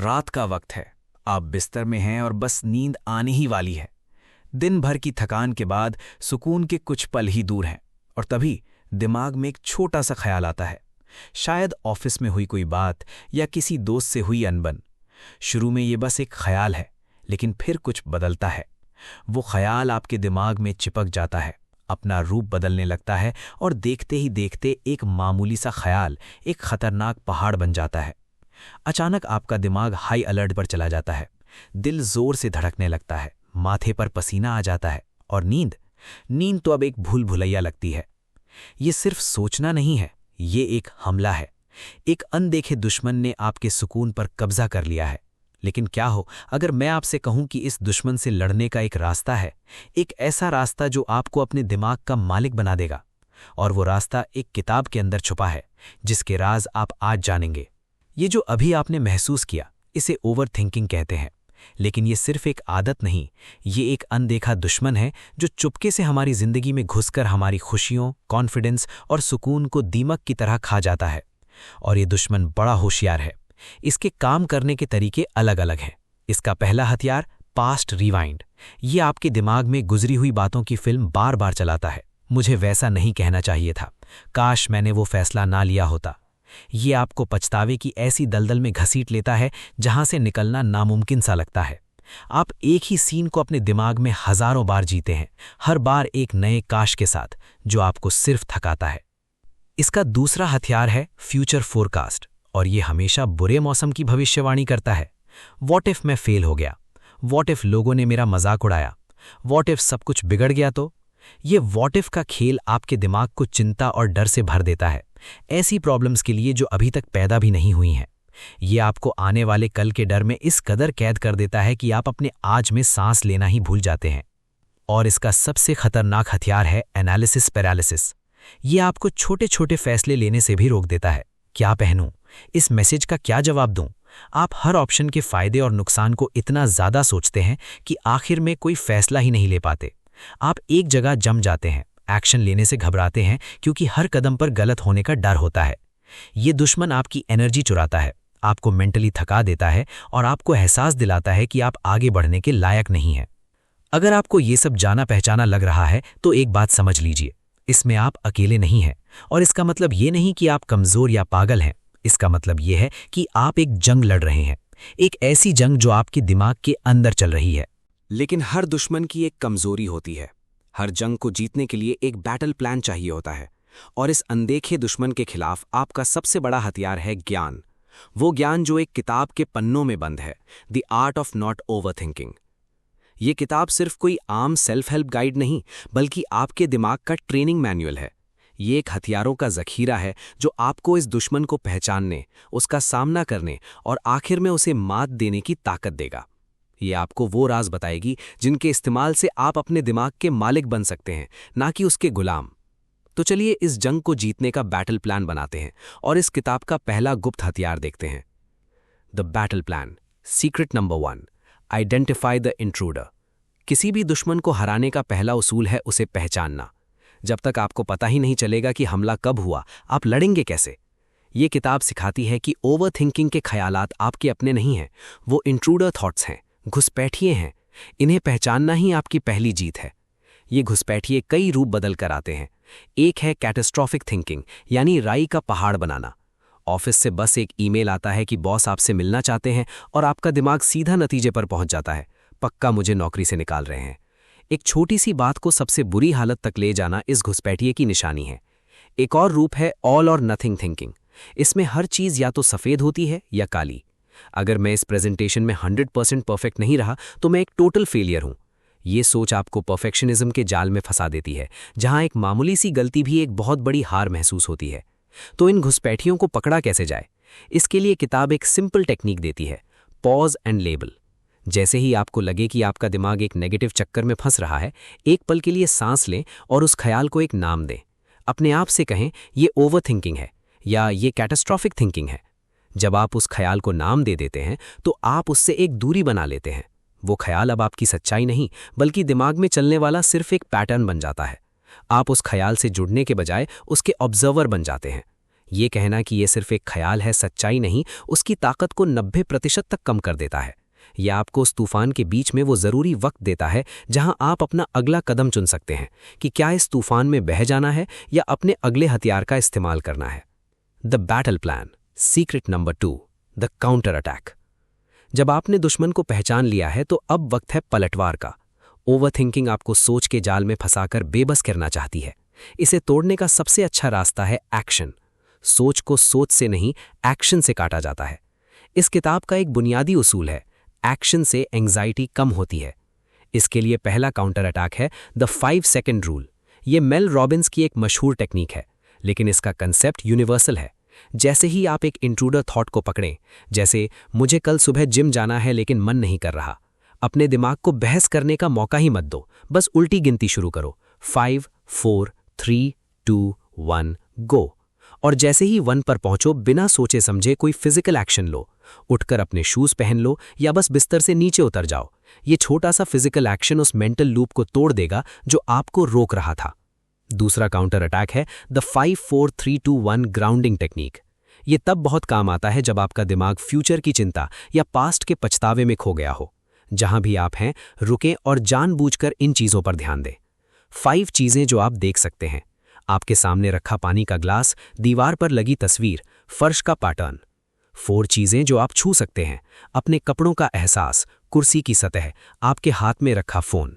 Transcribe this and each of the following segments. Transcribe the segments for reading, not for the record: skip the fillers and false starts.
रात का वक्त है। आप बिस्तर में हैं और बस नींद आने ही वाली है। दिन भर की थकान के बाद सुकून के कुछ पल ही दूर हैं और तभी दिमाग में एक छोटा सा ख्याल आता है। शायद ऑफिस में हुई कोई बात या किसी दोस्त से हुई अनबन। शुरू में ये बस एक ख्याल है, लेकिन फिर कुछ बदलता है। वो ख्याल आपके दिमाग में चिपक जाता है, अपना रूप बदलने लगता है और देखते ही देखते एक मामूली सा ख्याल एक खतरनाक पहाड़ बन जाता है। अचानक आपका दिमाग हाई अलर्ट पर चला जाता है, दिल जोर से धड़कने लगता है, माथे पर पसीना आ जाता है और नींद नींद तो अब एक भूल भुलैया लगती है। ये सिर्फ सोचना नहीं है, ये एक हमला है। एक अनदेखे दुश्मन ने आपके सुकून पर कब्जा कर लिया है। लेकिन क्या हो अगर मैं आपसे कहूं कि इस दुश्मन से लड़ने का एक रास्ता है, एक ऐसा रास्ता जो आपको अपने दिमाग का मालिक बना देगा। और वो रास्ता एक किताब के अंदर छुपा है, जिसके राज आप आज जानेंगे। ये जो अभी आपने महसूस किया, इसे ओवर थिंकिंग कहते हैं। लेकिन ये सिर्फ एक आदत नहीं, ये एक अनदेखा दुश्मन है जो चुपके से हमारी जिंदगी में घुसकर हमारी खुशियों, कॉन्फिडेंस और सुकून को दीमक की तरह खा जाता है। और ये दुश्मन बड़ा होशियार है। इसके काम करने के तरीके अलग अलग हैं। इसका पहला हथियार पास्ट रिवाइंड। ये आपके दिमाग में गुजरी हुई बातों की फिल्म बार बार चलाता है। मुझे वैसा नहीं कहना चाहिए था, काश मैंने वो फैसला ना लिया होता। ये आपको पछतावे की ऐसी दलदल में घसीट लेता है जहां से निकलना नामुमकिन सा लगता है। आप एक ही सीन को अपने दिमाग में हजारों बार जीते हैं, हर बार एक नए काश के साथ, जो आपको सिर्फ थकाता है। इसका दूसरा हथियार है फ्यूचर फोरकास्ट, और ये हमेशा बुरे मौसम की भविष्यवाणी करता है। व्हाट इफ मैं फेल हो गया? व्हाट इफ लोगों ने मेरा मजाक उड़ाया? व्हाट इफ सब कुछ बिगड़ गया तो? ये व्हाट इफ का खेल आपके दिमाग को चिंता और डर से भर देता है, ऐसी प्रॉब्लम्स के लिए जो अभी तक पैदा भी नहीं हुई हैं। ये आपको आने वाले कल के डर में इस कदर कैद कर देता है कि आप अपने आज में सांस लेना ही भूल जाते हैं। और इसका सबसे खतरनाक हथियार है एनालिसिस पैरालिसिस। ये आपको छोटे छोटे फैसले लेने से भी रोक देता है। क्या पहनूं? इस मैसेज का क्या जवाब दूं? आप हर ऑप्शन के फायदे और नुकसान को इतना ज्यादा सोचते हैं कि आखिर में कोई फैसला ही नहीं ले पाते। आप एक जगह जम जाते हैं, एक्शन लेने से घबराते हैं क्योंकि हर कदम पर गलत होने का डर होता है। ये दुश्मन आपकी एनर्जी चुराता है, आपको मेंटली थका देता है और आपको एहसास दिलाता है कि आप आगे बढ़ने के लायक नहीं हैं। अगर आपको ये सब जाना पहचाना लग रहा है तो एक बात समझ लीजिए, इसमें आप अकेले नहीं हैं। और इसका मतलब ये नहीं कि आप कमजोर या पागल हैं। इसका मतलब ये है कि आप एक जंग लड़ रहे हैं, एक ऐसी जंग जो आपके दिमाग के अंदर चल रही है। लेकिन हर दुश्मन की एक कमजोरी होती है। हर जंग को जीतने के लिए एक बैटल प्लान चाहिए होता है। और इस अनदेखे दुश्मन के खिलाफ आपका सबसे बड़ा हथियार है ज्ञान। वो ज्ञान जो एक किताब के पन्नों में बंद है, the art of not overthinking. ये किताब सिर्फ कोई आम सेल्फ हेल्प गाइड नहीं, बल्कि आपके दिमाग का ट्रेनिंग मैनुअल है। ये एक हथियारों का जखीरा है जो आपको इस दुश्मन को पहचानने, उसका सामना करने और आखिर में उसे मात देने की ताकत देगा। ये आपको वो राज बताएगी जिनके इस्तेमाल से आप अपने दिमाग के मालिक बन सकते हैं, ना कि उसके गुलाम। तो चलिए इस जंग को जीतने का बैटल प्लान बनाते हैं और इस किताब का पहला गुप्त हथियार देखते हैं। The battle plan, secret number 1, identify the intruder. किसी भी दुश्मन को हराने का पहला उसूल है उसे पहचानना। जब तक आपको पता ही नहीं चलेगा कि हमला कब हुआ, आप लड़ेंगे कैसे? ये किताब सिखाती है कि ओवर थिंकिंग के ख्यालात आपके अपने नहीं हैं, वो इंट्रूडर थॉट्स हैं, घुसपैठिए हैं। इन्हें पहचानना ही आपकी पहली जीत है। ये घुसपैठिए कई रूप बदल कर आते हैं। एक है कैटास्ट्रोफिक थिंकिंग, यानी राई का पहाड़ बनाना। ऑफिस से बस एक ईमेल आता है कि बॉस आपसे मिलना चाहते हैं और आपका दिमाग सीधा नतीजे पर पहुंच जाता है, पक्का मुझे नौकरी से निकाल रहे हैं। एक छोटी सी बात को सबसे बुरी हालत तक ले जाना इस घुसपैठिए की निशानी है। एक और रूप है ऑल और नथिंग थिंकिंग। इसमें हर चीज या तो सफेद होती है या काली। अगर मैं इस प्रेजेंटेशन में 100% परफेक्ट नहीं रहा तो मैं एक टोटल फेलियर हूं। ये सोच आपको परफेक्शनिज्म के जाल में फंसा देती है, जहां एक मामूली सी गलती भी एक बहुत बड़ी हार महसूस होती है। तो इन घुसपैठियों को पकड़ा कैसे जाए? इसके लिए किताब एक सिंपल टेक्निक देती है, पॉज एंड लेबल। जैसे ही आपको लगे कि आपका दिमाग एक नेगेटिव चक्कर में फंस रहा है, एक पल के लिए सांस लें और उस ख्याल को एक नाम दें। अपने आप से कहें, ये ओवर थिंकिंग है या ये कैटास्ट्रोफिक थिंकिंग है। जब आप उस ख्याल को नाम दे देते हैं तो आप उससे एक दूरी बना लेते हैं। वो ख्याल अब आपकी सच्चाई नहीं, बल्कि दिमाग में चलने वाला सिर्फ एक पैटर्न बन जाता है। आप उस ख्याल से जुड़ने के बजाय उसके ऑब्जर्वर बन जाते हैं। ये कहना कि ये सिर्फ एक ख्याल है सच्चाई नहीं, उसकी ताकत को 90% तक कम कर देता है। यह आपको उस तूफान के बीच में वो ज़रूरी वक्त देता है जहां आप अपना अगला कदम चुन सकते हैं कि क्या इस तूफान में बह जाना है या अपने अगले हथियार का इस्तेमाल करना है। The battle plan, secret number 2, the counter attack. जब आपने दुश्मन को पहचान लिया है तो अब वक्त है पलटवार का। ओवरथिंकिंग आपको सोच के जाल में फंसाकर बेबस करना चाहती है। इसे तोड़ने का सबसे अच्छा रास्ता है एक्शन। सोच को सोच से नहीं, एक्शन से काटा जाता है। इस किताब का एक बुनियादी उसूल है, एक्शन से एंग्जाइटी कम होती है। इसके लिए पहला काउंटर अटैक है द 5 सेकंड रूल। ये मेल रॉबिन्स की एक मशहूर टेक्निक है, लेकिन इसका कंसेप्ट यूनिवर्सल है। जैसे ही आप एक इंट्रूडर थॉट को पकड़ें, जैसे मुझे कल सुबह जिम जाना है लेकिन मन नहीं कर रहा, अपने दिमाग को बहस करने का मौका ही मत दो, बस उल्टी गिनती शुरू करो, 5 4 3 2 1 गो। और जैसे ही 1 पर पहुंचो, बिना सोचे समझे कोई फिजिकल एक्शन लो, उठकर अपने शूज पहन लो या बस बिस्तर से नीचे उतर जाओ। ये छोटा सा फिजिकल एक्शन उस मेंटल लूप को तोड़ देगा जो आपको रोक रहा था। दूसरा काउंटर अटैक है द 5 4 3 2 1 ग्राउंडिंग टेक्निक। ये तब बहुत काम आता है जब आपका दिमाग फ्यूचर की चिंता या पास्ट के पछतावे में खो गया हो। जहां भी आप हैं, रुकें और जानबूझकर इन चीजों पर ध्यान दें। 5 चीजें जो आप देख सकते हैं: आपके सामने रखा पानी का ग्लास, दीवार पर लगी तस्वीर, फर्श का पैटर्न। 4 चीजें जो आप छू सकते हैं: अपने कपड़ों का एहसास, कुर्सी की सतह, आपके हाथ में रखा फोन।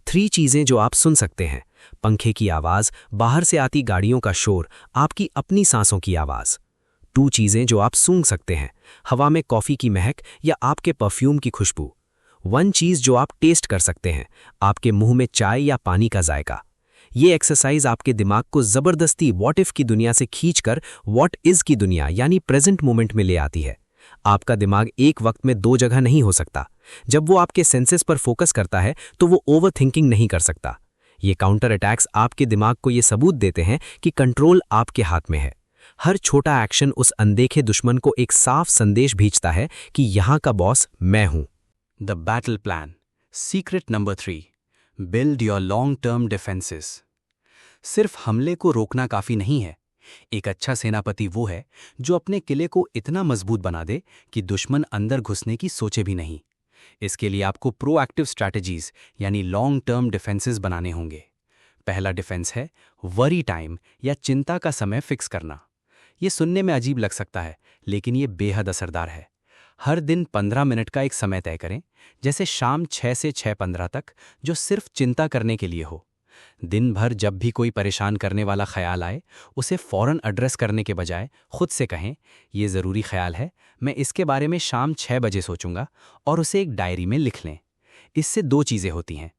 3 चीजें जो आप सुन सकते हैं: पंखे की आवाज, बाहर से आती गाड़ियों का शोर, आपकी अपनी सांसों की आवाज। 2 चीजें जो आप सूंघ सकते हैं: हवा में कॉफी की महक या आपके परफ्यूम की खुशबू। 1 चीज जो आप टेस्ट कर सकते हैं: आपके मुंह में चाय या पानी का जायका। ये एक्सरसाइज आपके दिमाग को जबरदस्ती व्हाट इफ की दुनिया से खींचकर व्हाट इज की दुनिया यानी प्रेजेंट मोमेंट में ले आती है। आपका दिमाग एक वक्त में 2 जगह नहीं हो सकता। जब वो आपके सेंसेस पर फोकस करता है तो वो ओवरथिंकिंग नहीं कर सकता। ये काउंटर अटैक्स आपके दिमाग को ये सबूत देते हैं कि कंट्रोल आपके हाथ में है। हर छोटा एक्शन उस अनदेखे दुश्मन को एक साफ संदेश भेजता है कि यहां का बॉस मैं हूं। The battle plan, secret number 3, build your long term defences. सिर्फ हमले को रोकना काफी नहीं है। एक अच्छा सेनापति वो है जो अपने किले को इतना मजबूत बना दे कि दुश्मन अंदर घुसने की सोचे भी नहीं। इसके लिए आपको प्रोएक्टिव स्ट्रैटेजीज यानी लॉन्ग टर्म डिफेंसेस बनाने होंगे। पहला डिफेंस है वरी टाइम या चिंता का समय फिक्स करना। ये सुनने में अजीब लग सकता है, लेकिन ये बेहद असरदार है। हर दिन 15 मिनट का एक समय तय करें, जैसे शाम 6 से 6:15 तक, जो सिर्फ चिंता करने के लिए हो। दिन भर जब भी कोई परेशान करने वाला ख्याल आए, उसे फौरन एड्रेस करने के बजाय खुद से कहें, ये ज़रूरी ख्याल है, मैं इसके बारे में शाम 6 बजे सोचूंगा, और उसे एक डायरी में लिख लें। इससे 2 चीज़ें होती हैं।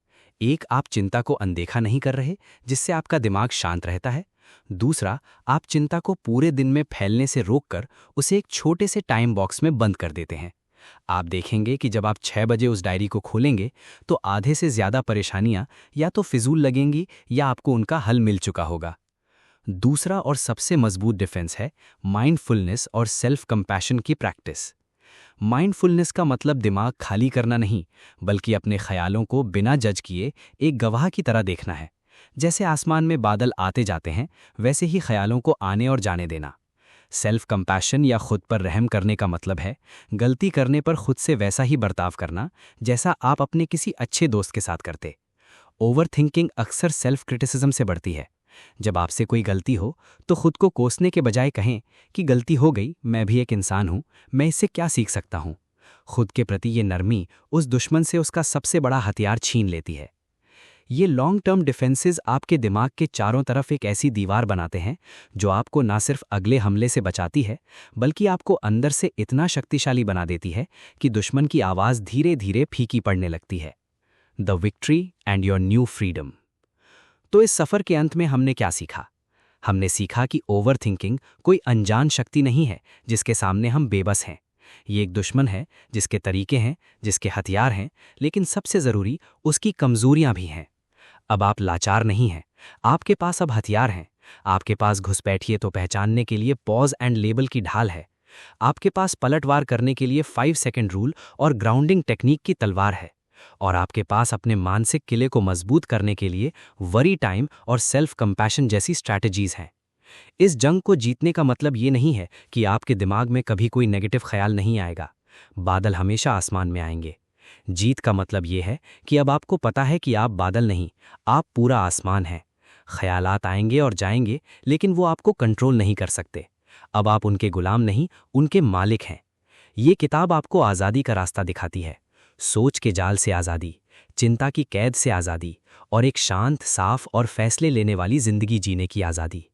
एक, आप चिंता को अनदेखा नहीं कर रहे, जिससे आपका दिमाग शांत रहता है। दूसरा, आप चिंता को पूरे दिन में फैलने से रोककर उसे एक छोटे से टाइम बॉक्स में बंद कर देते हैं। आप देखेंगे कि जब आप 6 बजे उस डायरी को खोलेंगे तो आधे से ज़्यादा परेशानियां या तो फिजूल लगेंगी या आपको उनका हल मिल चुका होगा। दूसरा और सबसे मजबूत डिफेंस है माइंडफुलनेस और सेल्फ कंपैशन की प्रैक्टिस। माइंडफुलनेस का मतलब दिमाग खाली करना नहीं, बल्कि अपने ख्यालों को बिना जज किए एक गवाह की तरह देखना है। जैसे आसमान में बादल आते जाते हैं, वैसे ही ख्यालों को आने और जाने देना। सेल्फ कंपैशन या खुद पर रहम करने का मतलब है गलती करने पर खुद से वैसा ही बर्ताव करना जैसा आप अपने किसी अच्छे दोस्त के साथ करते। ओवरथिंकिंग अक्सर सेल्फ क्रिटिसिज्म से बढ़ती है। जब आपसे कोई गलती हो तो खुद को कोसने के बजाय कहें कि गलती हो गई, मैं भी एक इंसान हूं, मैं इससे क्या सीख सकता हूं। खुद के प्रति ये नरमी उस दुश्मन से उसका सबसे बड़ा हथियार छीन लेती है। ये लॉन्ग टर्म डिफेंसेस आपके दिमाग के चारों तरफ एक ऐसी दीवार बनाते हैं जो आपको ना सिर्फ अगले हमले से बचाती है, बल्कि आपको अंदर से इतना शक्तिशाली बना देती है कि दुश्मन की आवाज़ धीरे धीरे फीकी पड़ने लगती है। The victory and your new freedom. तो इस सफ़र के अंत में हमने क्या सीखा? हमने सीखा कि ओवरथिंकिंग कोई अनजान शक्ति नहीं है जिसके सामने हम बेबस हैं। ये एक दुश्मन है जिसके तरीके हैं, जिसके हथियार हैं, लेकिन सबसे ज़रूरी उसकी कमज़ोरियाँ भी हैं। अब आप लाचार नहीं हैं, आपके पास अब हथियार हैं। आपके पास घुसपैठिए तो पहचानने के लिए पॉज एंड लेबल की ढाल है। आपके पास पलटवार करने के लिए 5 सेकंड रूल और ग्राउंडिंग टेक्निक की तलवार है। और आपके पास अपने मानसिक किले को मजबूत करने के लिए वरी टाइम और सेल्फ कंपैशन जैसी स्ट्रैटेजीज हैं। इस जंग को जीतने का मतलब ये नहीं है कि आपके दिमाग में कभी कोई नेगेटिव ख्याल नहीं आएगा। बादल हमेशा आसमान में आएंगे। जीत का मतलब ये है कि अब आपको पता है कि आप बादल नहीं, आप पूरा आसमान हैं। ख्यालात आएंगे और जाएंगे, लेकिन वो आपको कंट्रोल नहीं कर सकते। अब आप उनके गुलाम नहीं, उनके मालिक हैं। ये किताब आपको आज़ादी का रास्ता दिखाती है। सोच के जाल से आज़ादी, चिंता की कैद से आज़ादी और एक शांत, साफ और फैसले लेने वाली ज़िंदगी जीने की आज़ादी।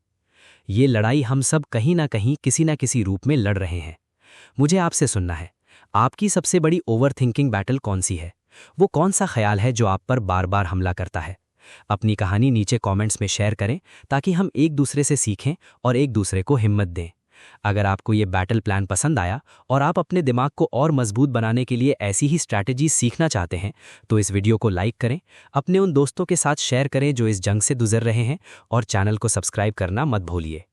ये लड़ाई हम सब कहीं ना कहीं किसी ना किसी रूप में लड़ रहे हैं। मुझे आपसे सुनना है, आपकी सबसे बड़ी ओवरथिंकिंग बैटल कौन सी है? वो कौन सा ख्याल है जो आप पर बार बार हमला करता है? अपनी कहानी नीचे कमेंट्स में शेयर करें ताकि हम एक दूसरे से सीखें और एक दूसरे को हिम्मत दें। अगर आपको ये बैटल प्लान पसंद आया और आप अपने दिमाग को और मजबूत बनाने के लिए ऐसी ही स्ट्रैटेजी सीखना चाहते हैं, तो इस वीडियो को लाइक करें, अपने उन दोस्तों के साथ शेयर करें जो इस जंग से गुजर रहे हैं, और चैनल को सब्सक्राइब करना मत भूलिए।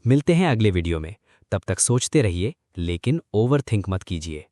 मिलते हैं अगले वीडियो में। तब तक सोचते रहिए, लेकिन ओवरथिंक मत कीजिए।